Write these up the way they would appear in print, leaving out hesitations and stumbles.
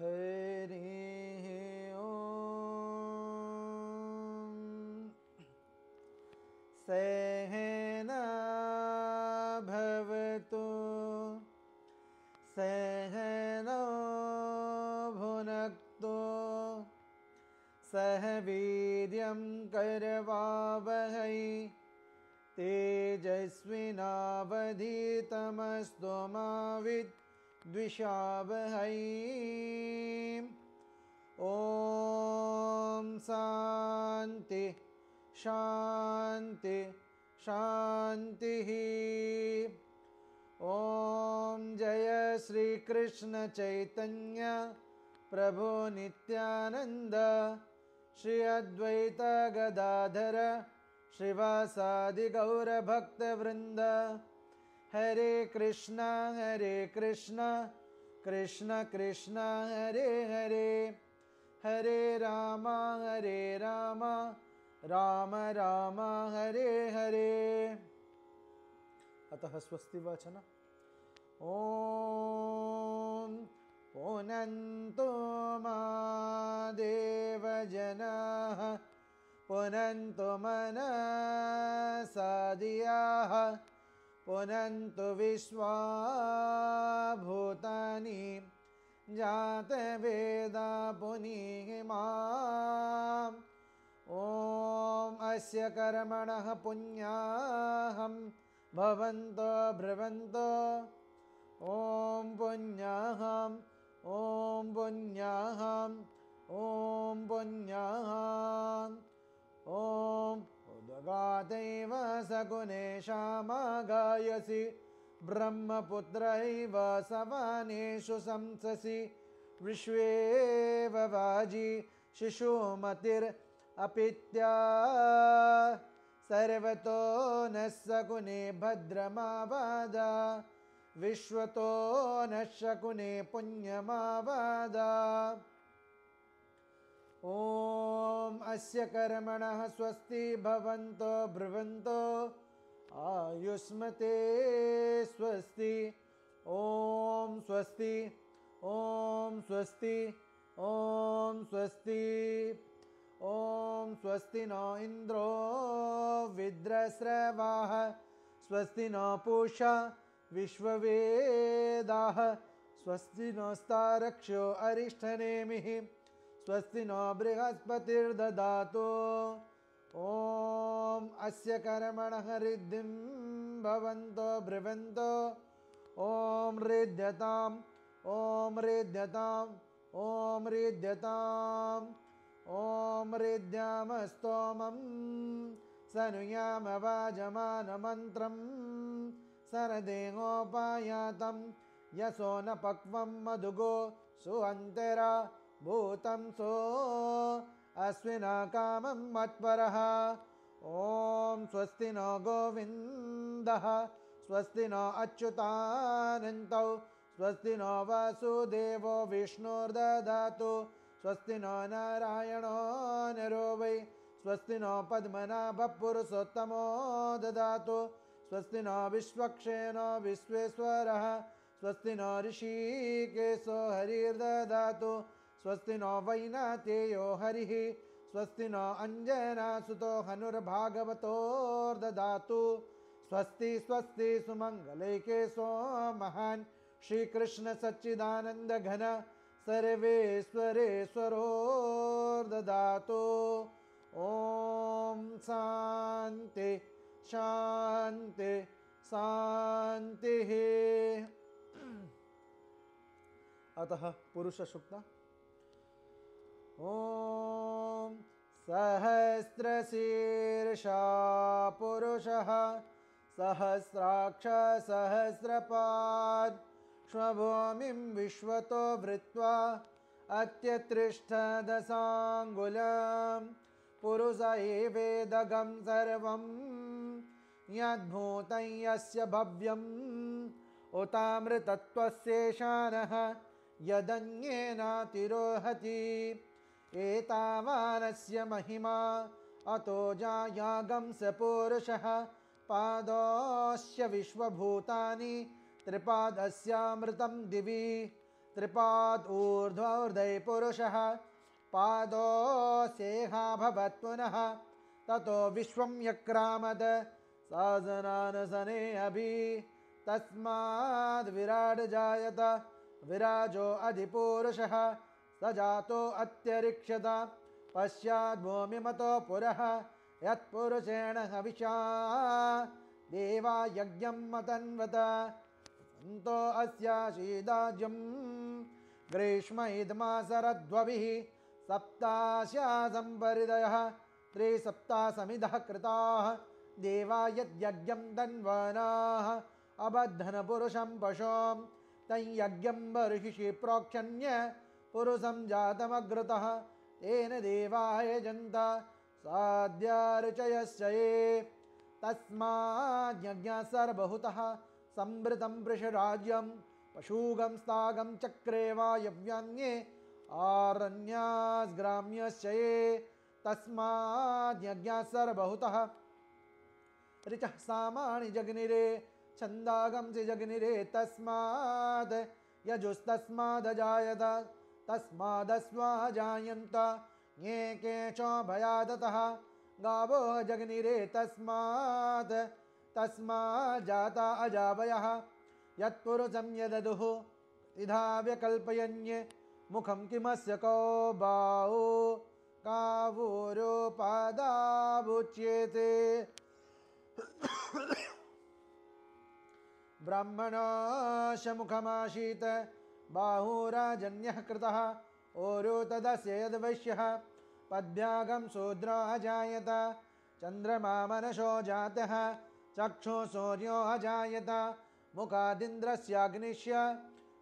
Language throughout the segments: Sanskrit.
हरिः ॐ सहना भवतु सहनौ भुनक्तु सह वीर्यं करवावहै तेजस्विनावधीतमस्तु मा विद्विषावहै। ॐ शान्ति शान्ति शान्तिः। ॐ जय श्री कृष्ण चैतन्य प्रभु नित्यानंद श्री अद्वैत गदाधर श्रीवासादि गौर भक्त वृंद। हरे कृष्ण कृष्ण कृष्ण हरे हरे हरे राम राम राम हरे हरे। अतः स्वस्ति वाचन। ॐ पुनन्तु मा देवजनाः पुनन्तु मनसा धियाः पुनन्तु विश्वा भूतानि जातवेदा पुनीहि माम्। ॐ अस्य कर्मणः पुण्याहं भवन्तो ब्रुवन्तो ॐ पुण्याहं ॐ पुण्याहं ॐ पुण्याहं ॐ उद्गादैव सगुणेशामागायसि ब्रह्मपुत्रैव सवानेषु संससि विश्वेव वाजी शिशुमतिरपित्या सर्वतो नः सकुने भद्रमावादा विश्वतो नः शकुने पुण्यमावादा। ॐ अस्य कर्मणः स्वस्ति भवन्तो ब्रुवन्तो आयुष्मते स्वस्ति। ॐ स्वस्ति ॐ स्वस्ति ॐ स्वस्ति ॐ स्वस्ति नो इन्द्रो विद्रस्रवाः स्वस्ति नो पूषा विश्ववेदाः स्वस्ति नोस्तारक्षो अरिष्ठनेमिः स्वस्ति नो बृहस्पतिर्ददातु। ॐ अस्य कर्मणः रिद्धिं भवन्तो ब्रुवन्तो ॐ रिद्ध्यताम् ॐ रिद्ध्यताम् ॐ रिद्ध्यताम् ॐ रिद्ध्यामस्तोमं सनुयाम वाजमानमन्त्रं सरदेहोपायातं यशो न पक्वं मधुगो सुअन्तरा भूतं सो अस्विना कामं मत्परः। ॐ स्वस्ति नो गोविन्दः स्वस्ति नो अच्युतानन्तौ स्वस्ति नो वासुदेवो विष्णुर्ददातु स्वस्ति नो नारायणो नरो वै स्वस्ति नो पद्मनाभपुरुषोत्तमो ददातु स्वस्ति नो विश्वक्सेनो विश्वेश्वरः स्वस्ति नो ऋषिकेशो हरिर्ददातु स्वस्ति नो वैनातेयो हरिः स्वस्ति नो अञ्जनासुतो हनुर्भागवतोर्ददातु स्वस्ति स्वस्ति सुमङ्गलैकेशो महान् श्रीकृष्ण सच्चिदानन्द घन सर्वेश्वरेश्वरोर्ददातु। ॐ शान्ति शान्ति शान्तिः। अतः पुरुषसूक्तम्। ॐ सहस्रशीर्षा पुरुषः सहस्राक्ष सहस्रपाद श्वभूमिं विश्वतो वृत्वा अत्यत्रिष्ठदशाङ्गुलं पुरुष एवेदगं सर्वं यद्भूतं यस्य भव्यम् उतामृतत्वस्येषानः यदन्येनातिरोहति एतावानस्य महिमा अतो जायागं स पुरुषः पादोऽस्य विश्वभूतानि त्रिपादस्यामृतं दिवि त्रिपाद ऊर्ध्वोर्धै पुरुषः पादोऽस्येहा भवत् पुनः ततो विश्वं यक्रामद सहस्रानसने अभि तस्माद् विराड जायत विराजो अधिपुरुषः स जातो अत्यरिक्षत पश्चाद् भूमिमतो पुरः यत्पुरुषेण हविषा देवा यज्ञं मतन्वत सन्तो अस्याशीदाज्यं ग्रीष्म इदमासरद्वभिः सप्तास्या संपरिदयः त्रिसप्तासमिदः कृताः देवा यद्यज्ञं तन्वनाः अबद्धनपुरुषं पशुं तय्यज्ञं बर्हिषि प्रोक्षण्य पुरुषं जातमग्रतः तेन देवाय जन्त साध्यार्चयश्च ये तस्माज्ञा सर्वभूतः संवृतं वृषराज्यं पशूगं स्तागं चक्रे वायव्यान्ये आरण्यास्ग्राम्यश्च ये तस्माज्ञा सर्वभूतः ऋचः सामानि जग्निरे छन्दागंसि जग्निरे तस्माद् यजुस्तस्मादजायत तस्मादस्वाः जायन्त ये केचोभयादतः गावो जग्निरे तस्माज्जाता अजावयः यत्पुरुषं यददुः इधा व्यकल्पयन्ये मुखं किमस्य को बाहु कावूरोपादावुच्येते ब्राह्मणस्य मुखमासीत् बाहुराजन्यः कृतः ओरो तदस्य यद्वैश्यः पद्भ्यागं शूद्रो अजायत चन्द्रमा मनसो जातः चक्षुः सूर्यो अजायत मुखादिन्द्रस्याग्निश्च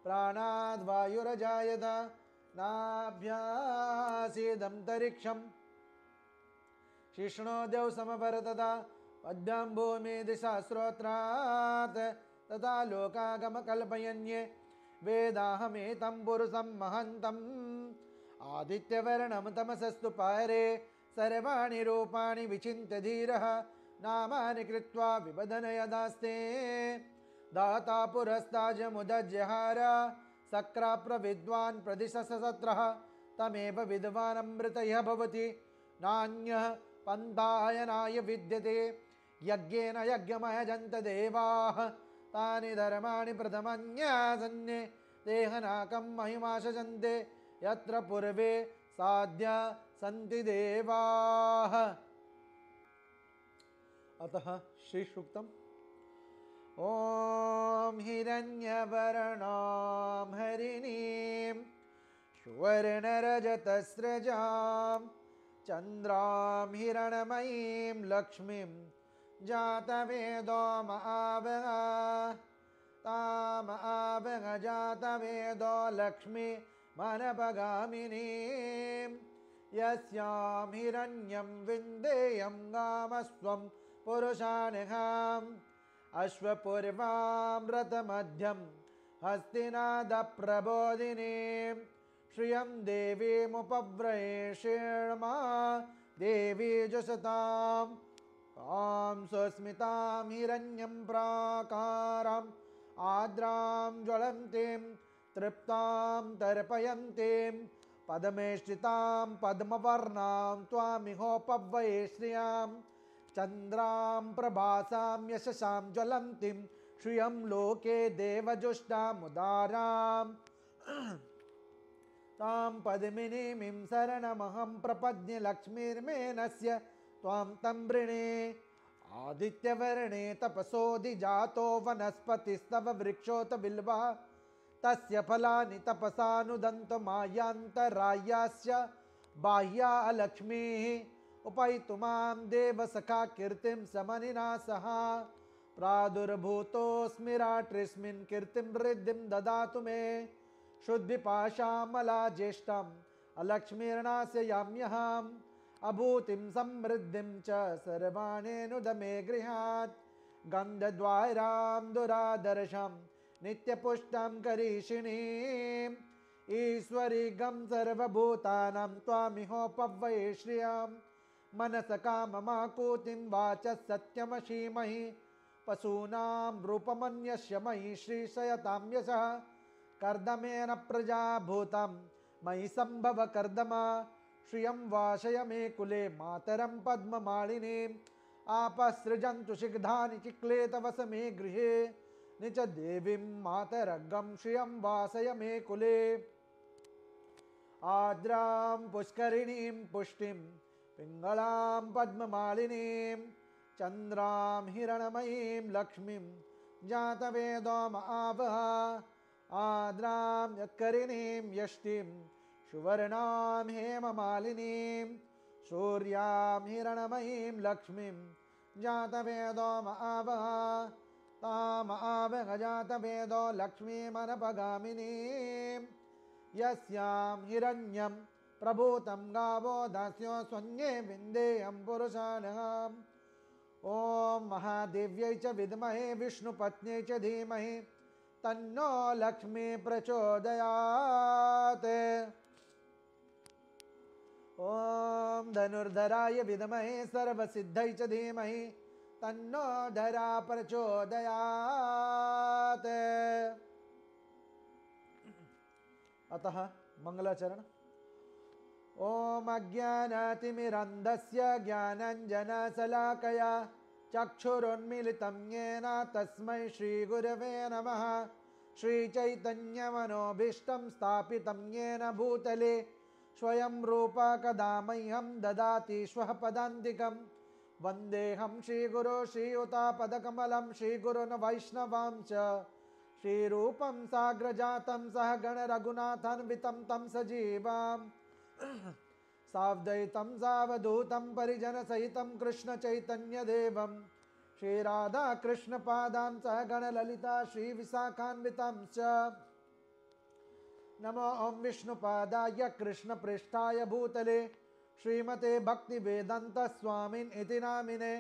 प्राणाद्वायुरजायत नाभ्यासीदन्तरिक्षं शिष्णोदेव समभरतदा पद्भ्यां भूमि दिशा श्रोत्रात् तथा लोकागमकल्पयन्ये वेदाहमेतं पुरुषं महन्तम् आदित्यवर्णं तमसस्तु पारे सर्वाणि रूपाणि विचिन्त्य धीरः नामानि कृत्वा विबदन यदास्ते दाता पुरस्ताजमुदज्जहार सक्राप्रविद्वान् प्रदिशसत्रः तमेव विद्वानमृतयः भवति नान्यः पन्थायनाय विद्यते यज्ञेन यज्ञमयजन्त देवाः तानि धर्माणि प्रथमन्यासन्ये देहनाकं महिमाशजन्ते यत्र पूर्वे साध्य सन्ति देवाः। अतः श्रीसूक्तम् ॐ हिरण्यवर्णां हरिणीं सुवर्णरजतस्रजां चन्द्रां हिरणमयीं लक्ष्मीं जातवेदो महावः तामहावः जातवेदो लक्ष्मी मनपगामिनीं यस्यां हिरण्यं विन्देयं गामस्त्वं पुरुषानघाम् अश्वपूर्वां रथमध्यं हस्तिनादप्रबोधिनीं श्रियं देवीमुपव्रयेषेण्मा देवी जुषतां तां सुस्मितां हिरण्यं प्राकाराम् आद्रां ज्वलन्तीं तृप्तां तर्पयन्तीं पद्मेष्टितां पद्मवर्णां त्वामिहोपव्रये श्रियां चन्द्रां प्रभासां यशसां ज्वलन्तीं श्रियं लोके देवजुष्टामुदारां तां पद्मिनीं शरणमहं प्रपद्ये लक्ष्मीर्मेनस्य त्वां तं वृणे आदित्यवर्णे तपसोऽधिजातो वनस्पतिस्तव वृक्षोत बिल्वः तस्य फलानि तपसानुदन्तमायान्तरायास्य बाह्या अलक्ष्मीः उपैतुमां देवसखा कीर्तिं समनिना सह प्रादुर्भूतोऽस्मि रात्रिस्मिन् कीर्तिं वृद्धिं ददातु मे शुद्धिपाशामला ज्येष्ठम् अलक्ष्मीर्नाशयाम्यहम् अभूतिं समृद्धिं च सर्वाणेऽनुद मे गृहात् गन्धद्वारां दुरादर्शं नित्यपुष्टां करीषिणीम् ईश्वरीगं सर्वभूतानां त्वामिहोपव्रये श्रियां मनसकाममाकूतिं वाचः सत्यमशीमहि पशूनां रूपमन्यस्य मयि श्रीशयतां यशः कर्दमेन प्रजा भूतं मयि संभव कर्दमा श्रियं वाशय मे कुले मातरं पद्ममालिनीम् आपसृजन्तु शिग्धानि चिक्लेतवस मे गृहे निच देवीं मातरगं श्रियं वासय मे कुले आद्रां पुष्करिणीं पुष्टिं पिङ्गलां पद्ममालिनीं चन्द्रां हिरणमयीं लक्ष्मीं जातवेदो महावः आद्रां यत्करिणीं यष्टिं सुवर्णां हेममालिनीं सूर्यां हिरणमयीं लक्ष्मीं जातवेदो महावः तामहावः जातवेदो लक्ष्मीमनपगामिनीं यस्यां हिरण्यं प्रभूतं गावो दास्यो स्वन्ये विन्देयं पुरुषाणः ॐ महादेव्यै च विद्महे विष्णुपत्न्यै च धीमहि तन्नो लक्ष्मी प्रचोदयात् ॐ धनुर्धराय विद्महे सर्वसिद्धयै च धीमहि तन्नो धरा प्रचोदयात्। अतः मंगलाचरण। ओम अज्ञानातिमिरन्धस्य ज्ञानाञ्जनशलाकया चक्षुरुन्मीलितं येन तस्मै श्रीगुरवे नमः। श्रीचैतन्यमनोभीष्टं स्थापितं येन भूतले स्वयं रूपा कदा मह्यं ददाति श्वः पदान्तिकं। वन्देऽहं श्रीगुरो श्रीयुतापदकमलं श्रीगुरुन् वैष्णवांश्च श्रीरूपं साग्रजातं सह गणरघुनाथान्वितं तं सजीवां सावधैतं सावधूतं परिजनसहितं कृष्णचैतन्यदेवं श्रीराधाकृष्णपादां सह गणललिता श्रीविशाखान्वितं च। नमो ॐ विष्णुपादाय कृष्णप्रेष्ठाय भूतले श्रीमते भक्तिवेदान्त स्वामिन् इति नामिने।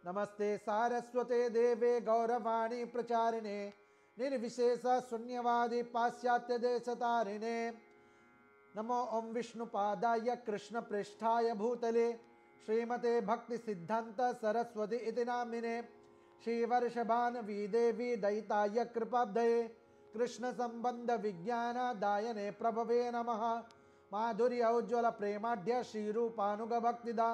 नमस्ते सारस्वते देवे गौरवाणी प्रचारिणे निर्विशेष शून्यवादी पाश्चात्य देशतारिणे। नमो ॐ विष्णुपादाय कृष्णप्रेष्ठाय भूतले श्रीमते भक्ति सिद्धांत सरस्वती इति नामिने। श्रीवर्षभानवी देवी दयिताय कृपाब्धये कृष्ण संबंध विज्ञानदायने प्रभवे नमः। माधुर्य उज्ज्वल प्रेमाढ्य श्रीरूपानुग भक्तिदा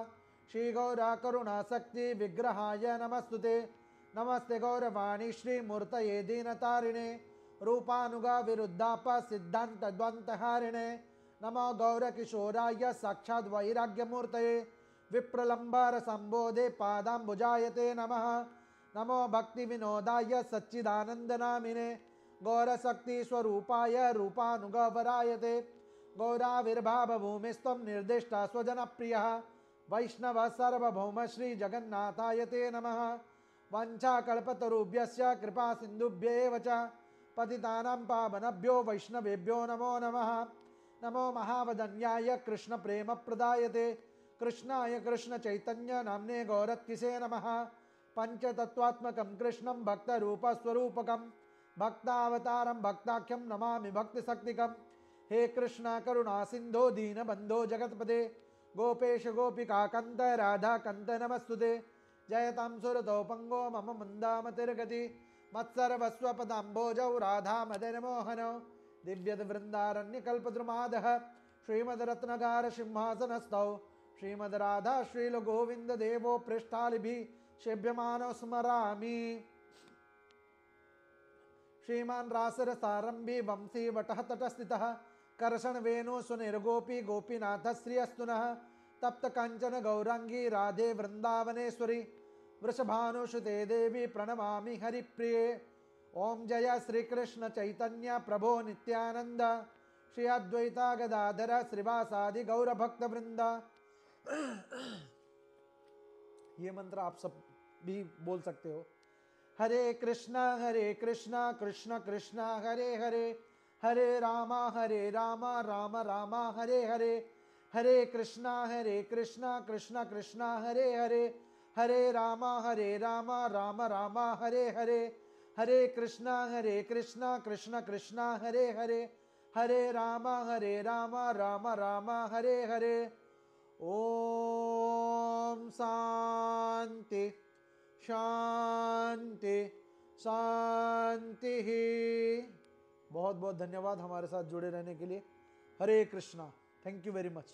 श्री गौरा करुणा शक्ति विग्रहाय नमस्तुते। नमस्ते गौरवाणी श्रीमूर्तये दीनतारिणे रूपानुगा विरुद्धाप सिद्धांत द्वंतहारिणे। नमो गौरकिशोराय साक्षात् वैराग्यमूर्तये विप्रलंबर संबोधे पादाम्बुजायते नमः। नमो भक्ति विनोदाय सच्चिदानंदनामिने गौरशक्ति स्वरूपाय रूपानुगवरायते। गौराविर्भाव भूमिस्त्वं निर्दिष्टा स्वजनप्रियः वैष्णव सार्वभौम श्री जगन्नाथाय ते नमः। वंशाकल्पतरुभ्यश्च कृपा सिन्धुभ्येव च पतितानां पावनभ्यो वैष्णवेभ्यो नमो नमः। नमो महावदन्याय कृष्ण प्रेम प्रदायते कृष्णाय कृष्ण चैतन्य नाम्ने गौरत्किसे नमः। पंचतत्वात्मकं कृष्णं भक्तरूपस्वरूपकं भक्तावतारं भक्ताख्यं नमामि भक्तिशक्तिकं। हे कृष्ण करुणा सिंधो दीनबंधो जगत्पते गोपेश गोपिका कंत राधा कंत नमस्तुते। जयतां सुरतो पंगो मम मंदामतिर्गति मत्सर्वस्वपदाम्बोजौ राधा मदनमोहनौ दिव्यवृन्दारण्यकल्पद्रुमादः श्रीमद्रत्नगार सिंहासनस्थौ श्रीमद्राधा श्रीलगोविन्ददेवो पृष्ठालिभिः सेव्यमानो स्मरामि। श्रीमान् रासरसारम्भी वंशी वटः तटस्थितः कर्षण वेणु सुनिर्गोपी गोपीनाथ श्रियस्तु नः। तप्त कांचन गौरांगी राधे वृंदावनेश्वरी वृषभानुसुते देवी प्रणमामि हरिप्रिये। ओम जय श्री कृष्ण चैतन्य प्रभो नित्यानंद श्री अद्वैता गदाधर श्रीवासादि गौर भक्त वृंद। ये मंत्र आप सब भी बोल सकते हो। हरे कृष्णा कृष्ण कृष्ण हरे हरे हरे राम राम राम हरे हरे। हरे कृष्णा कृष्ण कृष्ण हरे हरे हरे राम राम राम हरे हरे। हरे कृष्णा कृष्ण कृष्ण हरे हरे हरे राम राम राम हरे हरे। ओम शांति शांति शांति। बहुत बहुत धन्यवाद हमारे साथ जुड़े रहने के लिए। हरे Krishna, thank you very much.